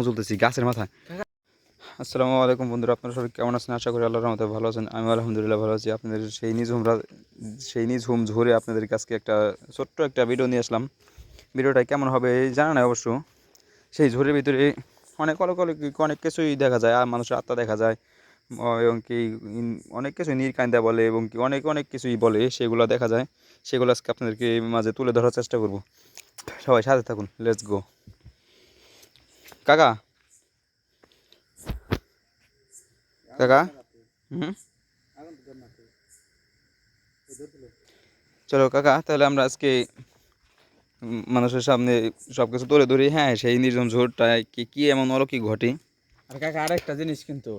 চলতেছি গাছের মাথায়। আসসালামু আলাইকুম বন্ধুরা, আপনারা সবাই কেমন আছেন? আশা করি আল্লাহর রহমতে ভালো আছেন। আমি আলহামদুলিল্লাহ ভালো আছি। আপনাদের সেই নিঝুম ঝরে আপনাদের কাছে একটা ছোট্ট একটা ভিডিও নিয়ে আসলাম। ভিডিওটা কেমন হবে জানা নাই অবশ্য। সেই ঝড়ের ভিতরে অনেক অনেক কিছুই দেখা যায়, আর মানুষের আত্মা দেখা যায় এবং কি অনেক কিছু নীরকান্দা বলে এবং কি অনেক অনেক কিছুই বলে, সেগুলো দেখা যায়। সেগুলো আজকে আপনাদেরকে মাঝে তুলে ধরার চেষ্টা করব। সবাই সাথে থাকুন, লেটস গো। কাকা কাকা হুম চলো কাকা, তাহলে আমরা আজকে মানুষের সামনে সবকিছু তুলে ধরি। হ্যাঁ, সেই নির্জন ঝোড়টায় কি কি এমন অলৌকিক ঘটে। আর কাকা আরেকটা জিনিস কিন্তু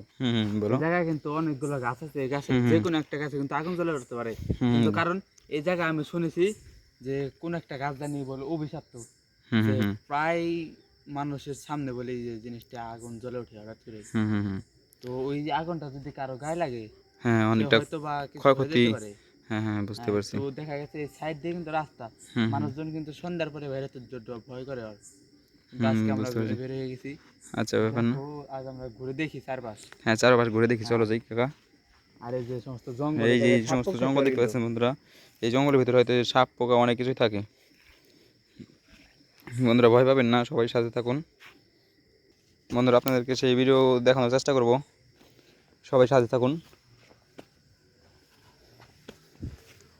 বলো। এই জায়গায় কিন্তু অনেকগুলো গাছ আছে, এই গাছের যে কোনো একটা গাছে কিন্তু আগুন জ্বলে উঠতে পারে। হুম কিন্তু কারণ এই জায়গায় আমি শুনেছি যে কোন একটা গাছ জানি বলে অভিশপ্ত, হুম যে হুম প্রায় মানুষের সামনে বলে এই যে জিনিসটা আগুন জ্বলে ওঠে হঠাৎ করে। হুম হুম হুম তো ওই যে আগুনটা যদি কারো গায়ে লাগে, হ্যাঁ, সে অনেকটা হয়তো বা কিছু হয়ে ক্ষয়ক্ষতি। যেতে পারে। হ্যাঁ হ্যাঁ, বুঝতে হ্যাঁ, পারছি। তো দেখা গেছে এই সাইড দিয়ে কিন্তু রাস্তা, হুম হুম মানুষজন কিন্তু সন্ধ্যার পরে বাইরে ভয় করে। আর কিন্তু হুম আজকে আমরা বুঝতে পারছি। বের হয়ে গেছি। আচ্ছা, ব্যাপার না। দেখো, আজ আমরা ঘুরে দেখি চারপাশ। হ্যাঁ, চারপাশ ঘুরে দেখি, চলো হ্যাঁ, যাই কাকা। আর এই যে সমস্ত জঙ্গল, এই এই যে জায়গায় এই সাপ সমস্ত থাকতে জঙ্গল পারে দেখতে কিন্তু। পাচ্ছেন বন্ধুরা, এই জঙ্গলের ভিতরে হয়তো সাপ পোকা অনেক কিছুই থাকে। বন্ধুরা ভয় পাবেন না, সবাই সাথে থাকুন। বন্ধুরা আপনাদেরকে সেই ভিডিও দেখানোর চেষ্টা করব, সবাই সাথে থাকুন।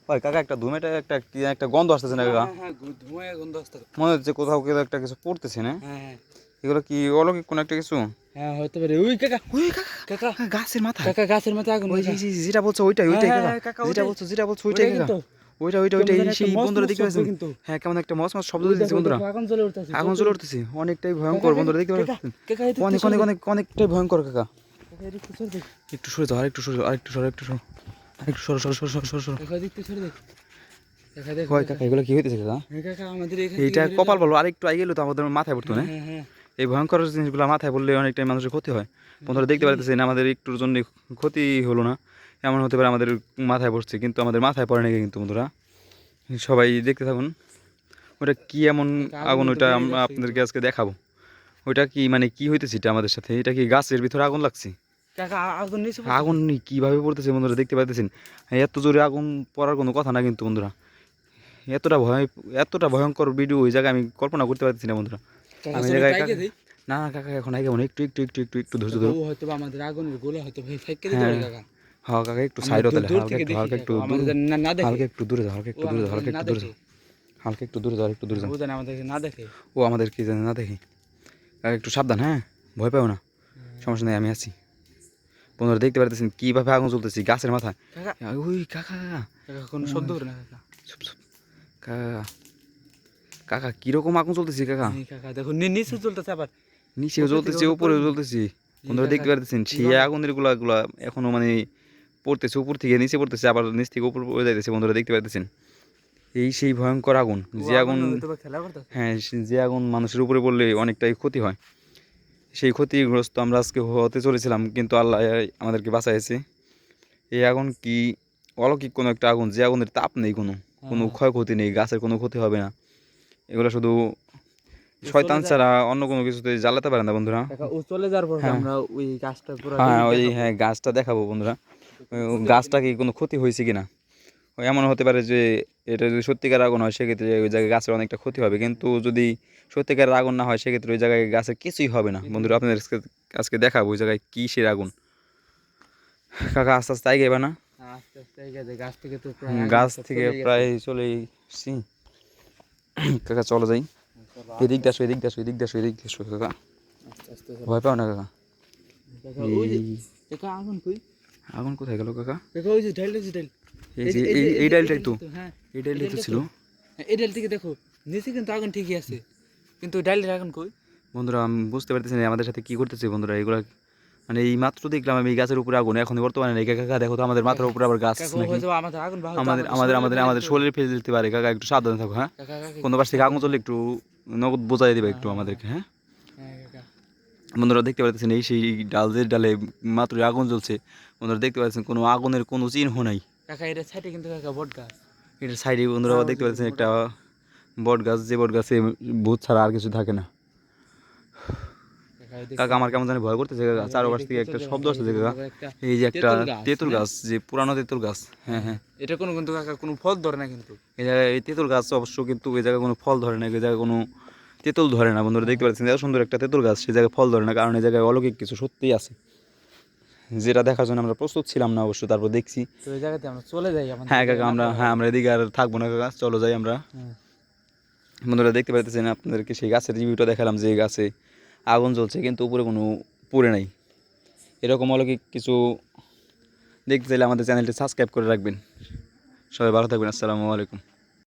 ভাই কাকা, একটা ধুমেটা একটা কি একটা গন্ধ আসতেছে না কাকা? হ্যাঁ হ্যাঁ, ধোঁয়া গন্ধ আসতে। মনে হচ্ছে কোথাও কেউ একটা কিছু পড়তেছে না? হ্যাঁ হ্যাঁ এগুলো কি অলৌকিক কোনো একটা কিছু? হ্যাঁ, হতে পারে। ওই কাকা, ওই কাকা, কাকা কাকা গাছের মাথায়। কাকা গাছের মাথায় আগুন ওই কাকা। যেটা বলছো ওইটাই হ্যাঁ ওইটাই হ্যাঁ কাকা। হ্যাঁ কাকা, যেটা ওইটাই বলছো ওইটাই ওইটাই কাকা। কিন্তু। ওইটা কেমন যেন একটা সেই মস বন্ধুরা মস দেখতে শব্দ পাচ্ছেন? কিন্তু। হ্যাঁ, কেমন একটা মস শব্দ ওই দিতেছে দেখো বন্ধুরা। দেখো, আগুন জ্বলে উঠতেছে আগুন জ্বলে উঠতেছে, অনেকটাই কাকা ভয়ঙ্কর কাকা বন্ধুরা, দেখতে কাকা পাচ্ছেন? কাকা, এদিক অনেক থেকে সরে অনেক দেখ। অনেক অনেকটাই ভয়ঙ্কর কাকা। কাকা এদিক থেকে সরে দেখ। একটু সরে যাও, আরেকটু সরে যাও, আরেকটু সরো, আরেকটু সরো, আরেকটু সরো, আরেকটু সরো সরো সরো সরো সরো সরো। কাকা এদিক থেকে সরে দেখ। কাকা দেখো হয় কাকা। কাকা, এগুলো কি হইতেছে কাকা? হ্যাঁ কাকা, আমাদের এখান থেকে এইটা বেরিয়ে কপাল যাও। বলো, আরেকটু আগে গেলে তো আমাদের মাথায় পড়তো হ্যাঁ না? হ্যাঁ হ্যাঁ। এই ভয়ঙ্কর জিনিসগুলো মাথায় পড়লে অনেকটাই মানুষের ক্ষতি হয়। এটা বন্ধুরা দেখতে কি? পারতেছেন আমাদের একটুর জন্য ক্ষতি হলো না, এমন হতে পারে আমাদের মাথায় পড়ছে, কিন্তু আমাদের মাথায় পড়ে নাকি কিন্তু বন্ধুরা। সবাই দেখতে থাকুন। ওটা কি এমন কাকা আগুন, আগুন তো ওইটা বেড়ে আমরা যাচ্ছে কিন্তু। আপনাদেরকে আজকে দেখাবো। ওইটা কি মানে কি হইতেছে এটা আমাদের সাথে? এটা কি গাছের ভিতরে আগুন লাগছে? কাকা আগুন নিচে পড়তেছে। আগুন কিভাবে পড়তেছে বন্ধুরা দেখতে পাইতেছেন? এত জোরে আগুন পড়ার কোনো কথা না কিন্তু বন্ধুরা। এতটা ভয়, এতটা ভয়ঙ্কর ভিডিও ওই জায়গায় আমি কল্পনা করতে পারতেছি না বন্ধুরা। কাকা আমি এই চলো জায়গায় ট্রাই কাকা, করে দেই। না না কাকা, এখন আগে একটু একটু একটু একটু একটু ধৈর্য কাকা ধরো। ও হয়তো বা আমাদের আগুনের গোলা হয়তো ভাই ফেঁকে দিতে হ্যাঁ পারে কাকা। হ্যাঁ কাকা, একটু আমরা সাইড হতে দূর হালকা থেকে একটু, দেখি হালকা একটু কাকা, দূর, আমাদের যেন না দেখে। হালকা একটু দূরে যাও, হালকা ও একটু দূরে যাও, আমাদের হালকা যেন না একটু দূরে দেখে। যাও, হালকা একটু দূরে যাও, একটু দূরে হ্যাঁ, যাও। ও যেন আমাদেরকে না দেখে। ও আমাদের কি জানে না দেখি। আর একটু সাবধান, হ্যাঁ, ভয় পাও না, সমস্যা নেই, আমি আছি। বন্ধুরা দেখতে পারতেছেন কীভাবে আগুন চলতেছি গাছের মাথায়। কাকা ওই কাকা, কাকা কোনো শব্দ করে না কাকা। চুপ চুপ। কাকা কাকা, কীরকম আগুন চলতেছি কাকা? এই কাকা দেখো, নিচে চলতেছে আবার। নিচেও উপর থেকে জ্বলতেছে, হঠাৎ করে উপরেও কিন্তু। জ্বলতেছি। এই বন্ধুরা কাকা দেখতে পারতেছেন সেই কিভাবে? আগুনের গুলা এখনো মানে পড়তেছে, উপর থেকে নিচে পড়তেছে, আবার নিচ থেকে উপর পড়ে যাইতেছে। বন্ধুরা দেখতে পারতেছেন এই সেই ভয়ঙ্কর আগুন, ও যে আগুন আগুন, হয়তো বা খেলা করতেছে। হ্যাঁ, যে আগুন মানুষের উপরে পড়লে অনেকটাই ক্ষতি হয়। সেই ক্ষতিগ্রস্ত আমরা আজকে হতে চলেছিলাম, কিন্তু আল্লাহ আমাদেরকে বাঁচাইছে। এই আগুন কি অলৌকিক কোনো একটা আগুন, যে আগুনের তাপ নেই, কোনো কোনো হ্যাঁ, ক্ষয়ক্ষতি নেই, গাছের কোনো ক্ষতি হবে না। এগুলো শুধু ও চলে শয়তান যায় ছাড়া অন্য কোনো কিছুতে জ্বালাতে পারে না বন্ধুরা। কাকা, ও চলে যাওয়ার পর হ্যাঁ আমরা ওই গাছটা পুরো হ্যাঁ, ওই দেখাবো হ্যাঁ গাছটা দেখাবো বন্ধুরা। যে কোনো ক্ষতি হয়েছে গাছটা নাকি। কি কোনো ক্ষতি হয়েছে কিনা। ওই এমন হতে পারে যে এটা যদি সত্যিকার আগুন হয় সেক্ষেত্রে ওই জায়গায় গাছের অনেকটা ক্ষতি হবে, কিন্তু যদি সত্যিকারের আগুন না হয় সেক্ষেত্রে ওই জায়গায় গাছের কিছুই হবে না। কিছুই বন্ধুরা হবে না। আপনাদের আজকে দেখাবো ওই জায়গায় কিসের আগুন। কাকা আস্তে আস্তে আগে না? আস্তে আস্তে এগিয়ে যায়, গাছ থেকে তো প্রায় আগুন গাছ সব থেকে চলেই গেছে। প্রায় চলে এসছি। কাকা চলো যাই, চলো এদিক আস্তে দিয়ে আসো, আস্তে এদিক দিয়ে আসো, এদিক দিয়ে আসো, এদিক দিয়ে আসো কাকা। আস্তে আস্তে চলো। ভয় পাও না কাকা। কাকা ওই যে, এই কাকা আগুন কই? আগুন কোথায় গেল কাকা? কাকা ওই যে ডাইল, ডাইল। এই যে এই ডালটাই তো, হ্যাঁ, এই ডালটাই তো ছিল। হ্যাঁ, এই ডাইল থেকে দেখো, নিচে কিন্তু আগুন ঠিকই আছে, কিন্তু ডাইলের আগুন কই? বন্ধুরা আমি বুঝতে পারতেছি না আমাদের সাথে কি করতেছে বন্ধুরা এগুলা। মানে এই মাত্র দেখলাম আমি এই গাছের উপরে আগুন, এখন বর্তমানে নেই। কাকা দেখো তো আমাদের মাথার কাকা উপরে আবার গাছ কাকা, ও নাকি। হয়তো আমাদের আগুন বা হয়তো আমাদের আমাদের আমাদের শরীরে আমাদের ফেলে আমাদের দিতে পারে। শরীরে ফেলে দিতে পারে। কাকা একটু সাবধানে থাকো, হ্যাঁ। কাকা কাকা কোনো একটু পাশ থেকে আগুন সাবধানে। চললে একটু নগদ বোঝাই দিবে হ্যাঁ একটু হ্যাঁ হ্যাঁ আমাদেরকে, হ্যাঁ। হ্যাঁ কাকা। বন্ধুরা দেখতে পাচ্ছেন এই সেই ডালের ডালে মাত্র আগুন জ্বলছে। বন্ধুরা দেখতে পাচ্ছেন কোনো আগুনের কোনো চিহ্ন নাই। কাকা এটা সাইডে কিন্তু কাকা বট গাছ। এটার সাইডে বন্ধুরা হ্যাঁ আবার ওই দেখতে যে পাচ্ছেন মোটা একটা মোটা। বট গাছ, যে বট গাছে ভূত ছাড়া আর কিছু থাকে না। কাকা দেখছি। কাকা আমার কেমন জানি ভয় করতেছে কাকা, চারপাশ থেকে একটা শব্দ আসছে কাকা। এই যে একটা তেঁতুল গাছ, যে পুরানো তেঁতুল গাছ, হ্যাঁ হ্যাঁ, এটা কোনো কিন্তু কাকা কোনো ফল ধরে না কিন্তু। এই জায়গায় এই তেঁতুল গাছ অবশ্য, কিন্তু এই জায়গায় কোনো ফল ধরে না, এই জায়গায় কোনো তেঁতুল ধরে না বন্ধুরা, দেখতে পাচ্ছেন এত সুন্দর একটা তেঁতুল গাছ, সেই জায়গায় ফল ধরে না, কারণ এই জায়গায় অলৌকিক কিছু সত্যিই আছে, যেটা দেখার জন্য আমরা প্রস্তুত ছিলাম না অবশ্য, তারপর দেখছি। তো এই জায়গাতে আমরা চলে যাই আমাদের হ্যাঁ কাকা, জায়গায় না আমরা পড়া হ্যাঁ লাগে। আমরা এদিকে আর থাকবো না কাকা, চলো যাই আমরা। হ্যাঁ। বন্ধুরা দেখতে পাইতেছেন, আপনাদেরকে সেই গাছের রিভিউটা দেখালাম, যে এই গাছে আগুন জ্বলছে কিন্তু উপরে কোনো পড়ে নাই। এরকম অলৌকিক কিছু দেখতে চাইলে আমাদের চ্যানেলটি সাবস্ক্রাইব করে রাখবেন। সবাই ভালো থাকবেন, আসসালামু আলাইকুম।